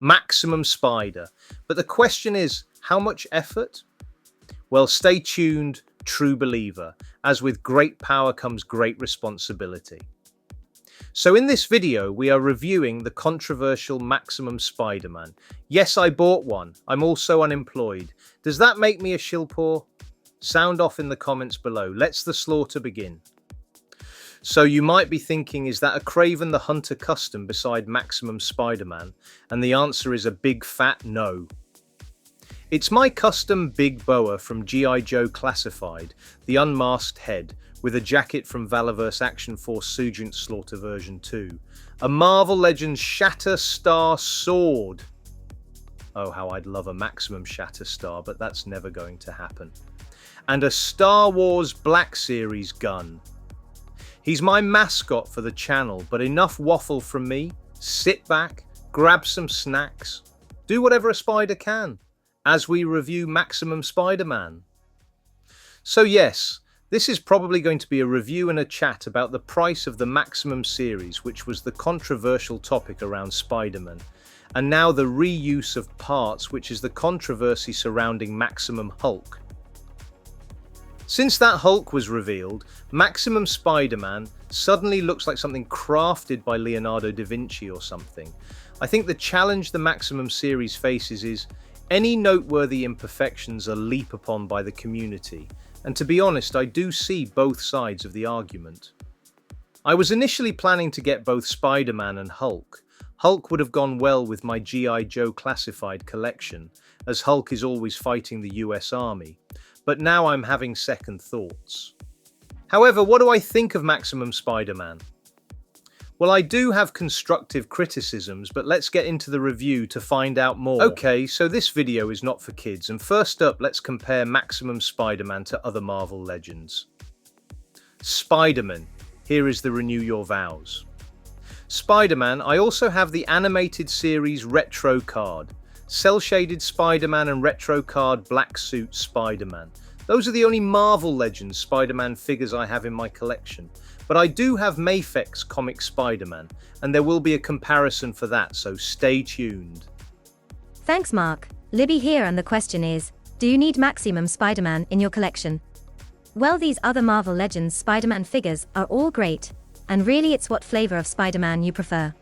Maximum Spider. But the question is, how much effort? Well, stay tuned, true believer, as with great power comes great responsibility. So in this video, we are reviewing the controversial Maximum Spider-Man. Yes, I bought one. I'm also unemployed. Does that make me a shillpaw? Sound off in the comments below. Let's the slaughter begin. So you might be thinking, is that a Kraven the Hunter custom beside Maximum Spider-Man? And the answer is a big fat no. It's my custom big boa from G.I. Joe Classified, the unmasked head, with a jacket from Valaverse Action Force Sergeant Slaughter version 2. A Marvel Legends Shatter Star sword. Oh, how I'd love a Maximum Shatter Star, but that's never going to happen. And a Star Wars Black Series gun. He's my mascot for the channel, but enough waffle from me. Sit back, grab some snacks, do whatever a spider can, as we review Maximum Spider-Man. So yes, this is probably going to be a review and a chat about the price of the Maximum series, which was the controversial topic around Spider-Man, and now the reuse of parts, which is the controversy surrounding Maximum Hulk. Since that Hulk was revealed, Maximum Spider-Man suddenly looks like something crafted by Leonardo da Vinci or something. I think the challenge the Maximum series faces is any noteworthy imperfections are leaped upon by the community, and to be honest, I do see both sides of the argument. I was initially planning to get both Spider-Man and Hulk. Hulk would have gone well with my G.I. Joe Classified collection, as Hulk is always fighting the US Army. But now I'm having second thoughts. However, what do I think of Maximum Spider-Man? Well, I do have constructive criticisms, but let's get into the review to find out more. Okay, so this video is not for kids, and first up, let's compare Maximum Spider-Man to other Marvel Legends. Spider-Man, here is the Renew Your Vows. Spider-Man, I also have the animated series Retro card. Cell-shaded Spider-Man and Retro card Black Suit Spider-Man. Those are the only Marvel Legends Spider-Man figures I have in my collection. But I do have Mafex comic Spider-Man, and there will be a comparison for that, so stay tuned. Thanks, Mark. Libby here, and the question is, do you need Maximum Spider-Man in your collection? Well, these other Marvel Legends Spider-Man figures are all great, and really it's what flavor of Spider-Man you prefer.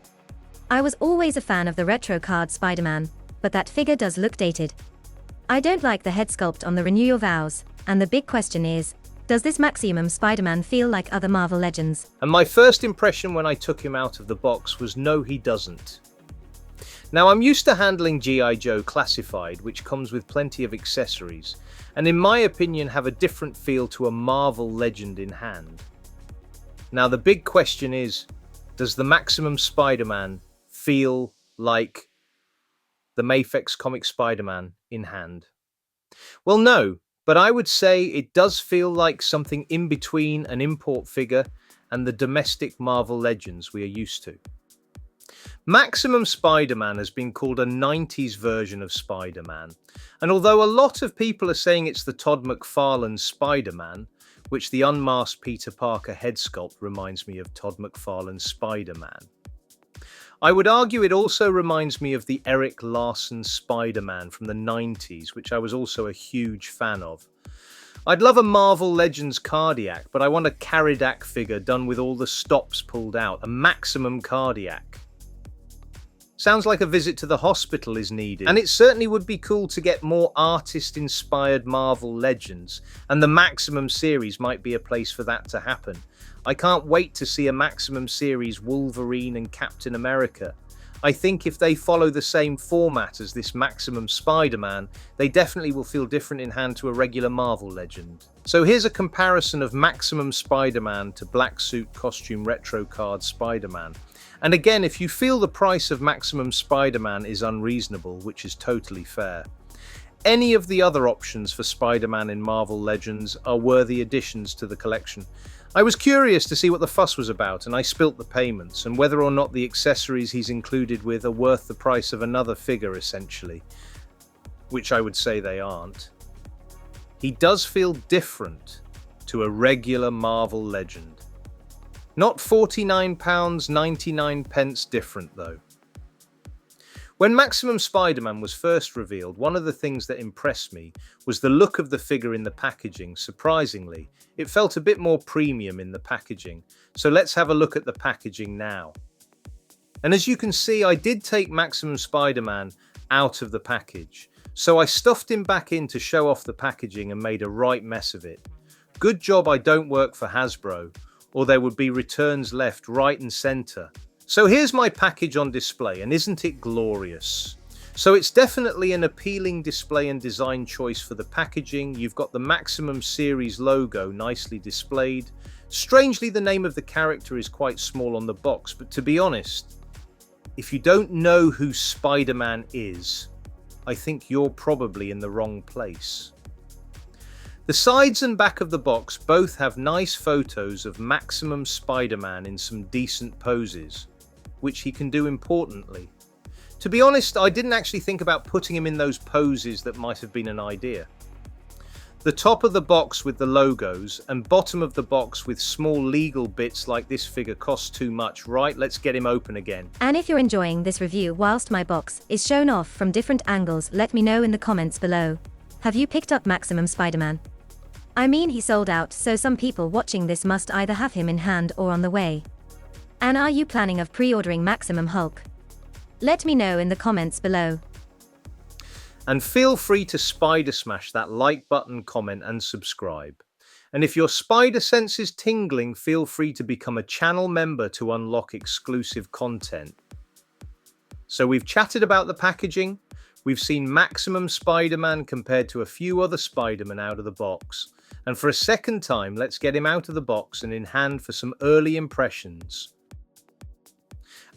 I was always a fan of the Retro card Spider-Man, but that figure does look dated. I don't like the head sculpt on the Renew Your Vows, and the big question is, does this Maximum Spider-Man feel like other Marvel Legends? And my first impression when I took him out of the box was no, he doesn't. Now, I'm used to handling G.I. Joe Classified, which comes with plenty of accessories, and in my opinion have a different feel to a Marvel Legend in hand. Now, the big question is, does the Maximum Spider-Man feel like the Mafex comic Spider-Man in hand? Well, no, but I would say it does feel like something in between an import figure and the domestic Marvel Legends we are used to. Maximum Spider-Man has been called a 90s version of Spider-Man, and although a lot of people are saying it's the Todd McFarlane Spider-Man, which the unmasked Peter Parker head sculpt reminds me of Todd McFarlane's Spider-Man, I would argue it also reminds me of the Eric Larson Spider-Man from the 90s, which I was also a huge fan of. I'd love a Marvel Legends Cardiac, but I want a Caridac figure done with all the stops pulled out, a Maximum Cardiac. Sounds like a visit to the hospital is needed, and it certainly would be cool to get more artist-inspired Marvel Legends, and the Maximum series might be a place for that to happen. I can't wait to see a Maximum series Wolverine and Captain America. I think if they follow the same format as this Maximum Spider-Man, they definitely will feel different in hand to a regular Marvel Legend. So here's a comparison of Maximum Spider-Man to Black Suit Costume Retro card Spider-Man. And again, if you feel the price of Maximum Spider-Man is unreasonable, which is totally fair, any of the other options for Spider-Man in Marvel Legends are worthy additions to the collection. I was curious to see what the fuss was about, and I spilt the payments, and whether or not the accessories he's included with are worth the price of another figure, essentially. Which I would say they aren't. He does feel different to a regular Marvel Legend. Not £49.99 different, though. When Maximum Spider-Man was first revealed, one of the things that impressed me was the look of the figure in the packaging. Surprisingly, it felt a bit more premium in the packaging. So let's have a look at the packaging now. And as you can see, I did take Maximum Spider-Man out of the package. So I stuffed him back in to show off the packaging and made a right mess of it. Good job I don't work for Hasbro, or there would be returns left right and center. So here's my package on display, and isn't it glorious? So it's definitely an appealing display and design choice for the packaging. You've got the Maximum series logo nicely displayed. Strangely, the name of the character is quite small on the box, but to be honest, if you don't know who Spider-Man is, I think you're probably in the wrong place. The sides and back of the box both have nice photos of Maximum Spider-Man in some decent poses, which he can do importantly. To be honest, I didn't actually think about putting him in those poses that might have been an idea. The top of the box with the logos and bottom of the box with small legal bits like this figure costs too much, right? Let's get him open again. And if you're enjoying this review whilst my box is shown off from different angles, let me know in the comments below. Have you picked up Maximum Spider-Man? I mean, he sold out, so some people watching this must either have him in hand or on the way. And are you planning of pre-ordering Maximum Hulk? Let me know in the comments below. And feel free to spider smash that like button, comment and subscribe. And if your spider sense is tingling, feel free to become a channel member to unlock exclusive content. So we've chatted about the packaging, we've seen Maximum Spider-Man compared to a few other Spider-Man out of the box. And for a second time, let's get him out of the box and in hand for some early impressions.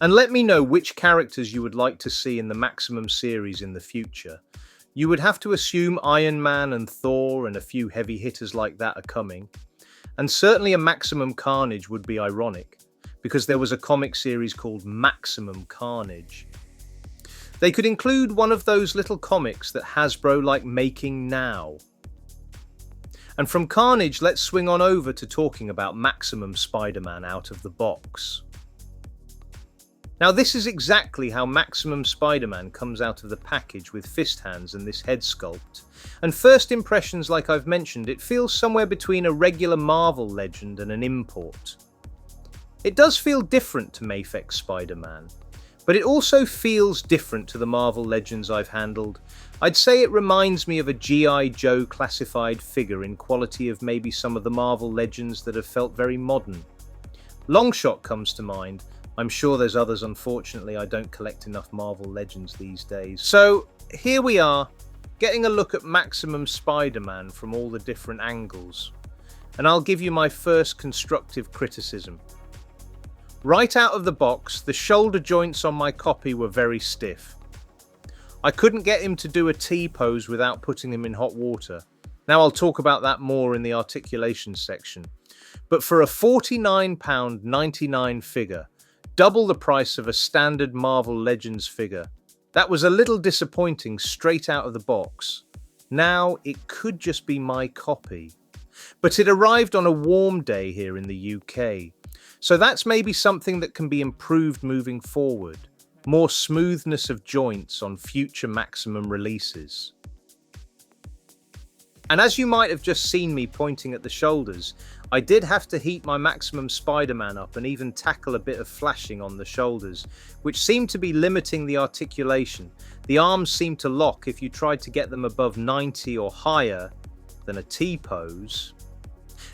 And let me know which characters you would like to see in the Maximum series in the future. You would have to assume Iron Man and Thor and a few heavy hitters like that are coming. And certainly a Maximum Carnage would be ironic, because there was a comic series called Maximum Carnage. They could include one of those little comics that Hasbro like making now. And from Carnage, let's swing on over to talking about Maximum Spider-Man out of the box. Now this is exactly how Maximum Spider-Man comes out of the package with fist hands and this head sculpt. And first impressions, like I've mentioned, it feels somewhere between a regular Marvel legend and an import. It does feel different to Mafex Spider-Man, but it also feels different to the Marvel legends I've handled. I'd say it reminds me of a G.I. Joe classified figure in quality of maybe some of the Marvel legends that have felt very modern. Longshot comes to mind. I'm sure there's others, unfortunately I don't collect enough Marvel Legends these days. So here we are, getting a look at Maximum Spider-Man from all the different angles. And I'll give you my first constructive criticism. Right out of the box, the shoulder joints on my copy were very stiff. I couldn't get him to do a T-pose without putting him in hot water. Now I'll talk about that more in the articulation section. But for a £49.99 figure, double the price of a standard Marvel Legends figure, that was a little disappointing straight out of the box. Now it could just be my copy. But it arrived on a warm day here in the UK. So that's maybe something that can be improved moving forward. More smoothness of joints on future Maximum releases. And as you might have just seen me pointing at the shoulders, I did have to heat my Maximum Spider-Man up and even tackle a bit of flashing on the shoulders, which seemed to be limiting the articulation. The arms seemed to lock if you tried to get them above 90 or higher than a T-pose.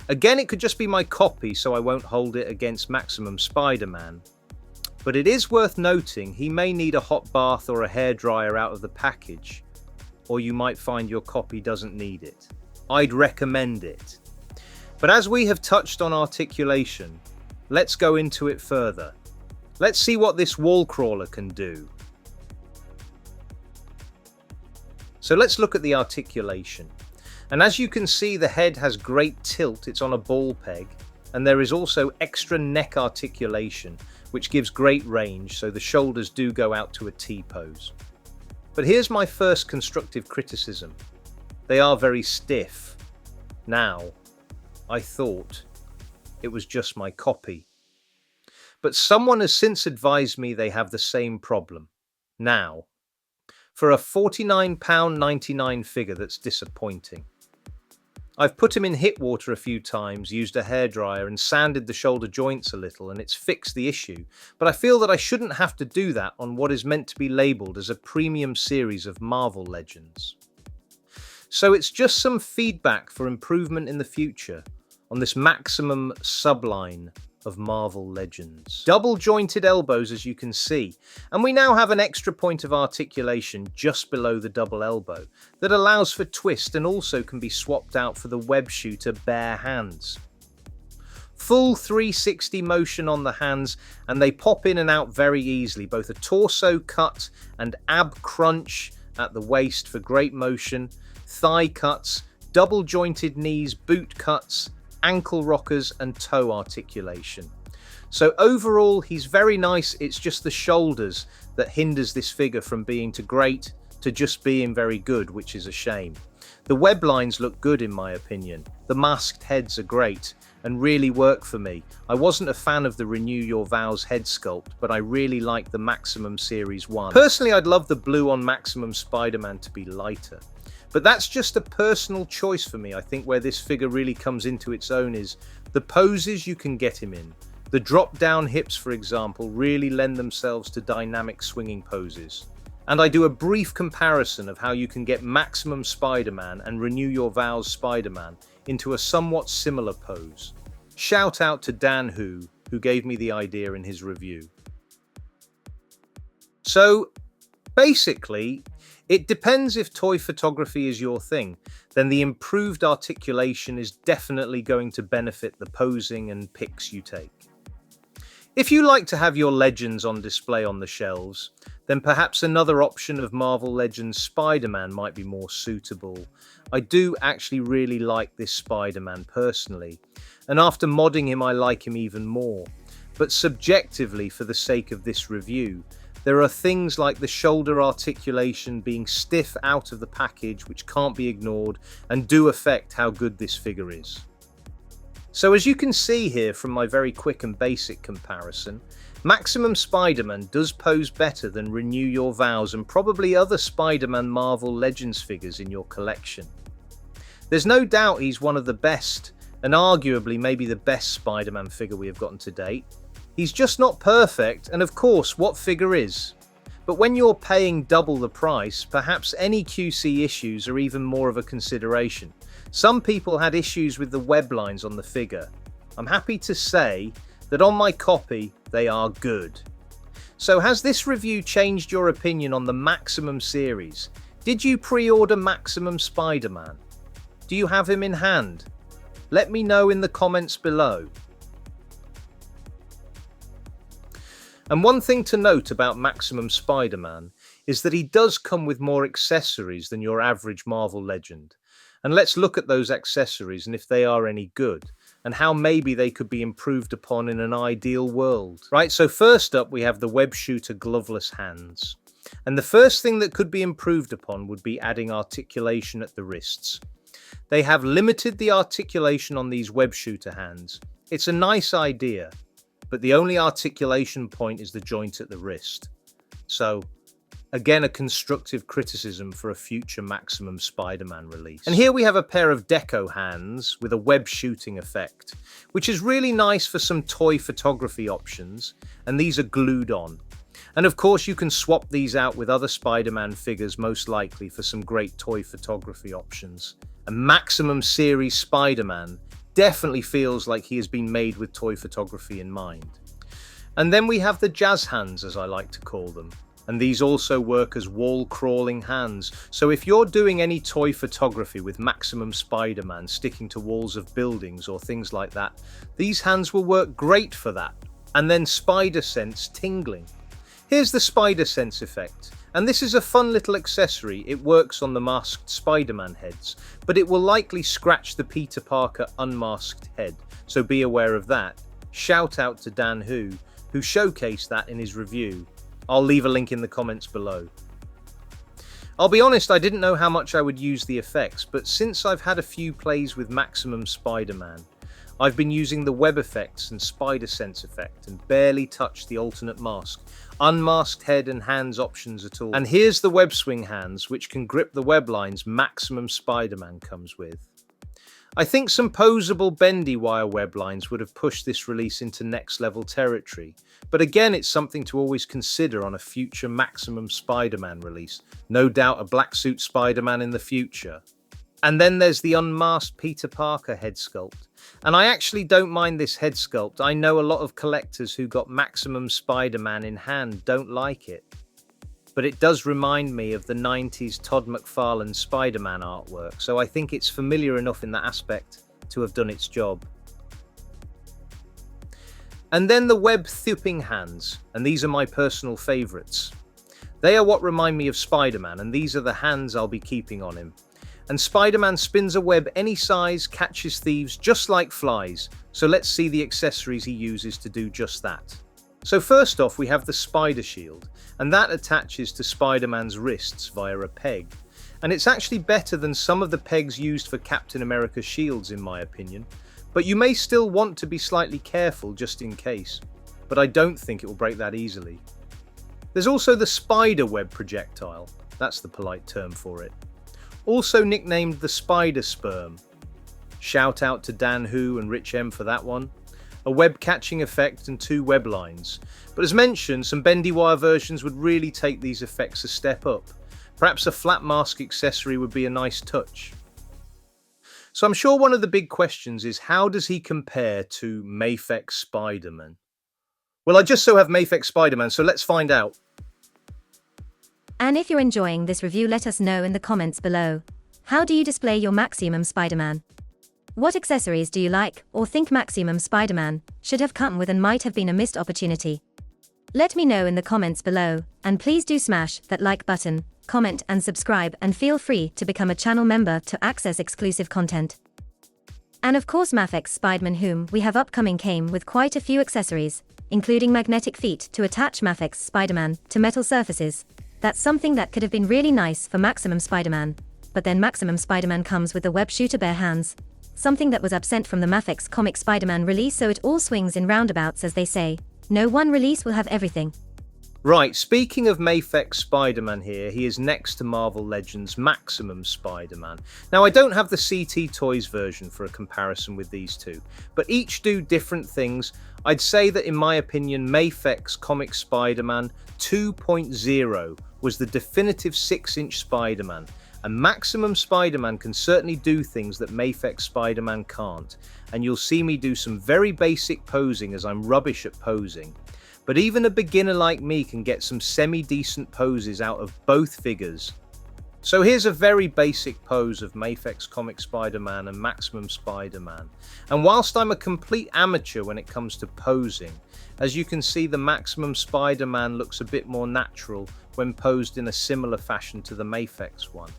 Again, it could just be my copy, so I won't hold it against Maximum Spider-Man. But it is worth noting he may need a hot bath or a hairdryer out of the package, or you might find your copy doesn't need it. I'd recommend it. But as we have touched on articulation, let's go into it further. Let's see what this wall crawler can do. So let's look at the articulation. And as you can see, the head has great tilt, it's on a ball peg, and there is also extra neck articulation, which gives great range, so the shoulders do go out to a T-pose. But here's my first constructive criticism. They are very stiff. Now, I thought it was just my copy. But someone has since advised me they have the same problem. Now, for a £49.99 figure that's disappointing. I've put him in hit water a few times, used a hairdryer and sanded the shoulder joints a little, and it's fixed the issue, but I feel that I shouldn't have to do that on what is meant to be labelled as a premium series of Marvel Legends. So it's just some feedback for improvement in the future on this Maximum subline of Marvel Legends. Double jointed elbows, as you can see, and we now have an extra point of articulation just below the double elbow that allows for twist and also can be swapped out for the web shooter bare hands. Full 360 motion on the hands, and they pop in and out very easily, both a torso cut and ab crunch at the waist for great motion, thigh cuts, double jointed knees, boot cuts, ankle rockers and toe articulation. So overall he's very nice, it's just the shoulders that hinders this figure from being great to just being very good, which is a shame. The web lines look good in my opinion, the masked heads are great and really work for me. I wasn't a fan of the Renew Your Vows head sculpt, but I really like the Maximum Series 1. Personally, I'd love the blue on Maximum Spider-Man to be lighter. But that's just a personal choice for me. I think where this figure really comes into its own is the poses you can get him in. The drop-down hips, for example, really lend themselves to dynamic swinging poses. And I do a brief comparison of how you can get Maximum Spider-Man and Renew Your Vows Spider-Man into a somewhat similar pose. Shout out to Dan who gave me the idea in his review. So, basically, it depends if toy photography is your thing, then the improved articulation is definitely going to benefit the posing and pics you take. If you like to have your Legends on display on the shelves, then perhaps another option of Marvel Legends Spider-Man might be more suitable. I do actually really like this Spider-Man personally, and after modding him I like him even more. But subjectively, for the sake of this review, there are things like the shoulder articulation being stiff out of the package which can't be ignored and do affect how good this figure is. So as you can see here from my very quick and basic comparison, Maximum Spider-Man does pose better than Renew Your Vows and probably other Spider-Man Marvel Legends figures in your collection. There's no doubt he's one of the best, and arguably maybe the best Spider-Man figure we have gotten to date. He's just not perfect, and of course, what figure is? But when you're paying double the price, perhaps any QC issues are even more of a consideration. Some people had issues with the web lines on the figure. I'm happy to say that on my copy, they are good. So has this review changed your opinion on the Maximum series? Did you pre-order Maximum Spider-Man? Do you have him in hand? Let me know in the comments below. And one thing to note about Maximum Spider-Man is that he does come with more accessories than your average Marvel Legend. And let's look at those accessories and if they are any good, and how maybe they could be improved upon in an ideal world. Right, so first up we have the web shooter gloveless hands. And the first thing that could be improved upon would be adding articulation at the wrists. They have limited the articulation on these web shooter hands. It's a nice idea, but the only articulation point is the joint at the wrist. So, again, a constructive criticism for a future Maximum Spider-Man release. And here we have a pair of deco hands with a web shooting effect, which is really nice for some toy photography options, and these are glued on. And of course you can swap these out with other Spider-Man figures most likely for some great toy photography options. And Maximum Series Spider-Man definitely feels like he has been made with toy photography in mind. And then we have the jazz hands, as I like to call them. And these also work as wall-crawling hands. So if you're doing any toy photography with Maximum Spider-Man sticking to walls of buildings or things like that, these hands will work great for that. And then Spider Sense tingling. Here's the Spider Sense effect. And this is a fun little accessory. It works on the masked Spider-Man heads, but it will likely scratch the Peter Parker unmasked head, so be aware of that. Shout out to Dan who showcased that in his review. I'll leave a link in the comments below. I'll be honest, I didn't know how much I would use the effects, but since I've had a few plays with Maximum Spider-Man, I've been using the web effects and Spider Sense effect and barely touched the alternate mask. unmasked head and hands options at all. And here's the web swing hands, which can grip the web lines Maximum Spiderman comes with. I think some posable bendy wire web lines would have pushed this release into next level territory, but again it's something to always consider on a future Maximum Spiderman release. No doubt a black suit Spider-Man in the future. And then there's the unmasked Peter Parker head sculpt. And I actually don't mind this head sculpt. I know a lot of collectors who got Maximum Spider-Man in hand don't like it. But it does remind me of the 90s Todd McFarlane Spider-Man artwork, so I think it's familiar enough in that aspect to have done its job. And then the web thipping hands, and these are my personal favourites. They are what remind me of Spider-Man, and these are the hands I'll be keeping on him. And Spider-Man spins a web any size, catches thieves just like flies, so let's see the accessories he uses to do just that. So first off we have the Spider Shield, and that attaches to Spider-Man's wrists via a peg. And it's actually better than some of the pegs used for Captain America's shields in my opinion, but you may still want to be slightly careful just in case, but I don't think it will break that easily. There's also the Spider Web projectile, that's the polite term for it, also nicknamed the Spider Sperm. Shout out to Dan Hu and Rich M for that one. A web catching effect and 2 web lines, but as mentioned, some bendy wire versions would really take these effects a step up. Perhaps a flat mask accessory would be a nice touch. So I'm sure one of the big questions is, how does he compare to Mafex Spider-Man? Well, I just so have Mafex Spider-Man, so let's find out. And if you're enjoying this review, let us know in the comments below. How do you display your Maximum Spider-Man? What accessories do you like or think Maximum Spider-Man should have come with and might have been a missed opportunity? Let me know in the comments below, and please do smash that like button, comment and subscribe, and feel free to become a channel member to access exclusive content. And of course Mafex Spiderman, whom we have upcoming, came with quite a few accessories, including magnetic feet to attach Mafex Spiderman to metal surfaces. That's something that could have been really nice for Maximum Spider-Man, but then Maximum Spider-Man comes with the web shooter bare hands, something that was absent from the Mafex comic Spider-Man release, so it all swings in roundabouts, as they say. No one release will have everything. Right, speaking of Mafex Spider-Man here, he is next to Marvel Legends' Maximum Spider-Man. Now I don't have the TAKTAK Toys version for a comparison with these two, but each do different things. I'd say that in my opinion Mafex Comic Spider-Man 2.0 was the definitive 6-inch Spider-Man, and Maximum Spider-Man can certainly do things that Mafex Spider-Man can't, and you'll see me do some very basic posing as I'm rubbish at posing. But even a beginner like me can get some semi-decent poses out of both figures. So here's a very basic pose of Mafex Comic Spider-Man and Maximum Spider-Man. And whilst I'm a complete amateur when it comes to posing, as you can see the Maximum Spider-Man looks a bit more natural when posed in a similar fashion to the Mafex one.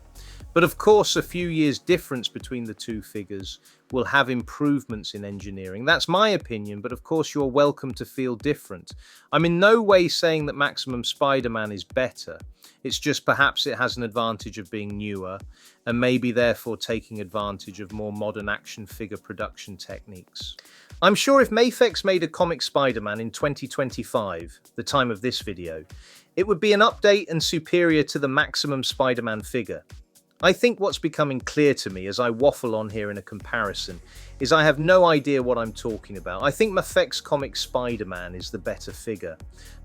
But of course a few years difference between the two figures will have improvements in engineering. That's my opinion, but of course you're welcome to feel different. I'm in no way saying that Maximum Spider-Man is better. It's just perhaps it has an advantage of being newer and maybe therefore taking advantage of more modern action figure production techniques. I'm sure if Mafex made a comic Spider-Man in 2025, the time of this video, it would be an update and superior to the Maximum Spider-Man figure. I think what's becoming clear to me as I waffle on here in a comparison is I have no idea what I'm talking about. I think Mafex Comic Spider-Man is the better figure,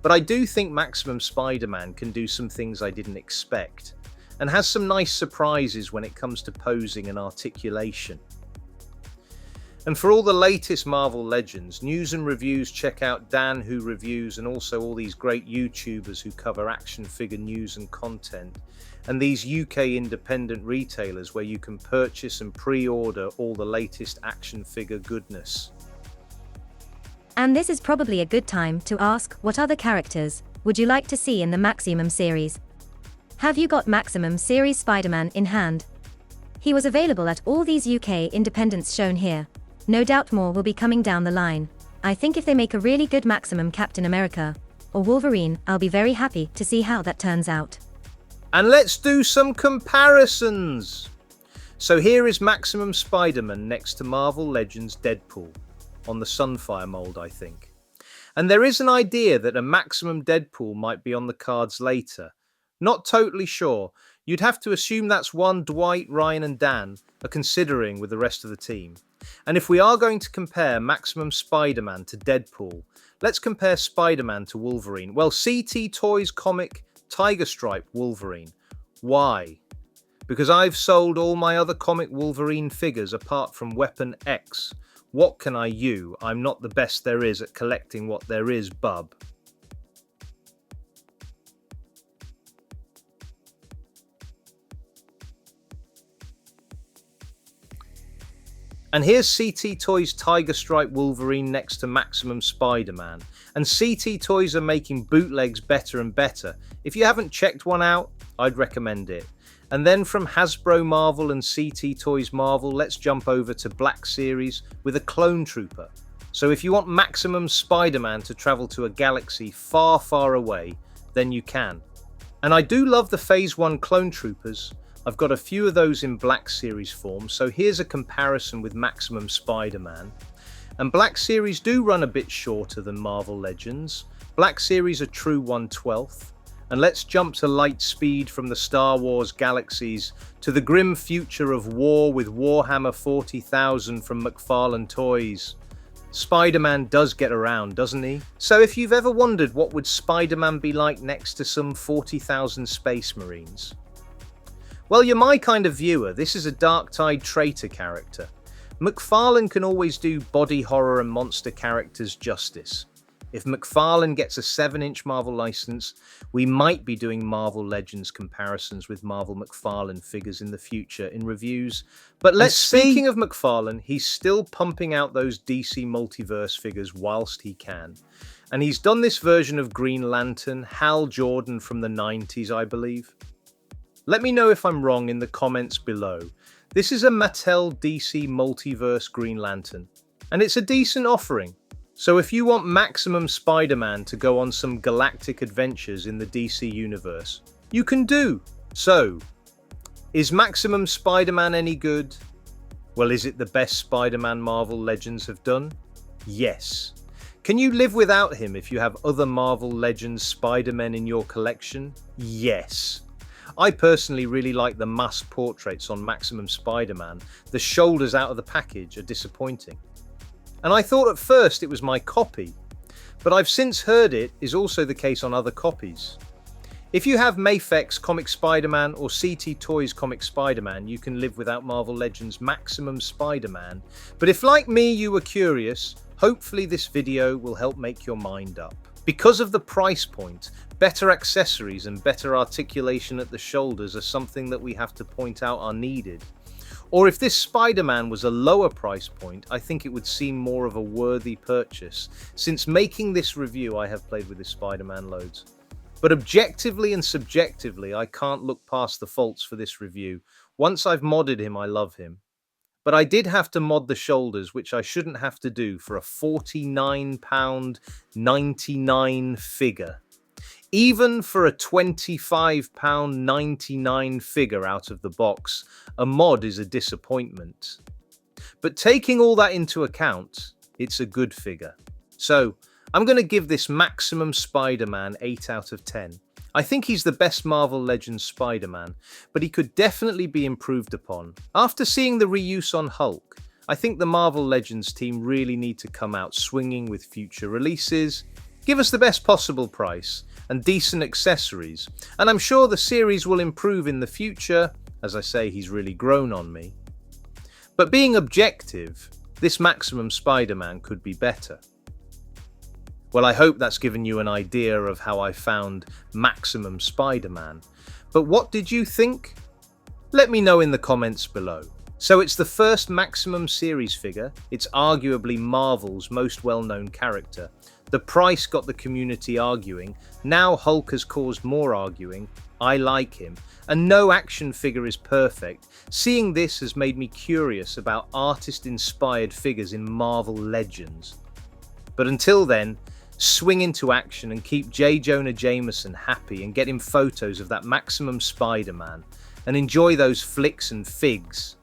but I do think Maximum Spider-Man can do some things I didn't expect, and has some nice surprises when it comes to posing and articulation. And for all the latest Marvel Legends news and reviews, check out Dan Hu Reviews and also all these great YouTubers who cover action figure news and content, and these UK independent retailers where you can purchase and pre-order all the latest action figure goodness. And this is probably a good time to ask, what other characters would you like to see in the Maximum series? Have you got Maximum series Spider-Man in hand? He was available at all these UK independents shown here. No doubt more will be coming down the line. I think if they make a really good Maximum Captain America or Wolverine, I'll be very happy to see how that turns out. And let's do some comparisons! So here is Maximum Spider-Man next to Marvel Legends Deadpool, on the Sunfire mold I think. And there is an idea that a Maximum Deadpool might be on the cards later. Not totally sure. You'd have to assume that's one Dwight, Ryan and Dan are considering with the rest of the team. And if we are going to compare Maximum Spider-Man to Deadpool, let's compare Spider-Man to Wolverine. Well, CT Toys comic Tiger Stripe Wolverine. Why? Because I've sold all my other comic Wolverine figures apart from Weapon X. What can I do? I'm not the best there is at collecting what there is, bub. And here's CT Toys Tiger Stripe Wolverine next to Maximum Spider-Man. And CT Toys are making bootlegs better and better. If you haven't checked one out, I'd recommend it. And then from Hasbro Marvel and CT Toys Marvel, let's jump over to Black Series with a Clone Trooper. So if you want Maximum Spider-Man to travel to a galaxy far, far away, then you can. And I do love the Phase 1 Clone Troopers. I've got a few of those in Black Series form, so here's a comparison with Maximum Spider-Man. And Black Series do run a bit shorter than Marvel Legends. Black Series are true 1/12. And let's jump to light speed from the Star Wars galaxies to the grim future of war with Warhammer 40,000 from McFarlane Toys. Spider-Man does get around, doesn't he? So if you've ever wondered what would Spider-Man be like next to some 40,000 Space Marines? Well, you're my kind of viewer. This is a dark-tide traitor character. McFarlane can always do body horror and monster characters justice. If McFarlane gets a 7-inch Marvel license, we might be doing Marvel Legends comparisons with Marvel McFarlane figures in the future in reviews. But speaking of McFarlane, he's still pumping out those DC Multiverse figures whilst he can. And he's done this version of Green Lantern, Hal Jordan from the 90s, I believe. Let me know if I'm wrong in the comments below. This is a Mattel DC Multiverse Green Lantern, and it's a decent offering. So if you want Maximum Spider-Man to go on some galactic adventures in the DC universe, you can do. So, is Maximum Spider-Man any good? Well, is it the best Spider-Man Marvel Legends have done? Yes. Can you live without him if you have other Marvel Legends Spider-Men in your collection? Yes. I personally really like the masked portraits on Maximum Spider-Man. The shoulders out of the package are disappointing. And I thought at first it was my copy, but I've since heard it is also the case on other copies. If you have Mafex Comic Spider-Man or CT Toys Comic Spider-Man, you can live without Marvel Legends Maximum Spider-Man. But if like me you were curious, hopefully this video will help make your mind up. Because of the price point, better accessories and better articulation at the shoulders are something that we have to point out are needed. Or if this Spider-Man was a lower price point, I think it would seem more of a worthy purchase. Since making this review, I have played with this Spider-Man loads. But objectively and subjectively, I can't look past the faults for this review. Once I've modded him, I love him. But I did have to mod the shoulders, which I shouldn't have to do for a £49.99 figure. Even for a £25.99 figure out of the box, a mod is a disappointment. But taking all that into account, it's a good figure. So, I'm going to give this Maximum Spider-Man 8 out of 10. I think he's the best Marvel Legends Spider-Man, but he could definitely be improved upon. After seeing the reuse on Hulk, I think the Marvel Legends team really need to come out swinging with future releases, give us the best possible price, and decent accessories, and I'm sure the series will improve in the future. As I say, he's really grown on me. But being objective, this Maximum Spider-Man could be better. Well, I hope that's given you an idea of how I found Maximum Spider-Man. But what did you think? Let me know in the comments below. So it's the first Maximum series figure. It's arguably Marvel's most well-known character. The price got the community arguing. Now Hulk has caused more arguing. I like him. And no action figure is perfect. Seeing this has made me curious about artist-inspired figures in Marvel Legends. But until then, swing into action and keep J. Jonah Jameson happy and get him photos of that Maximum Spider-Man and enjoy those flicks and figs.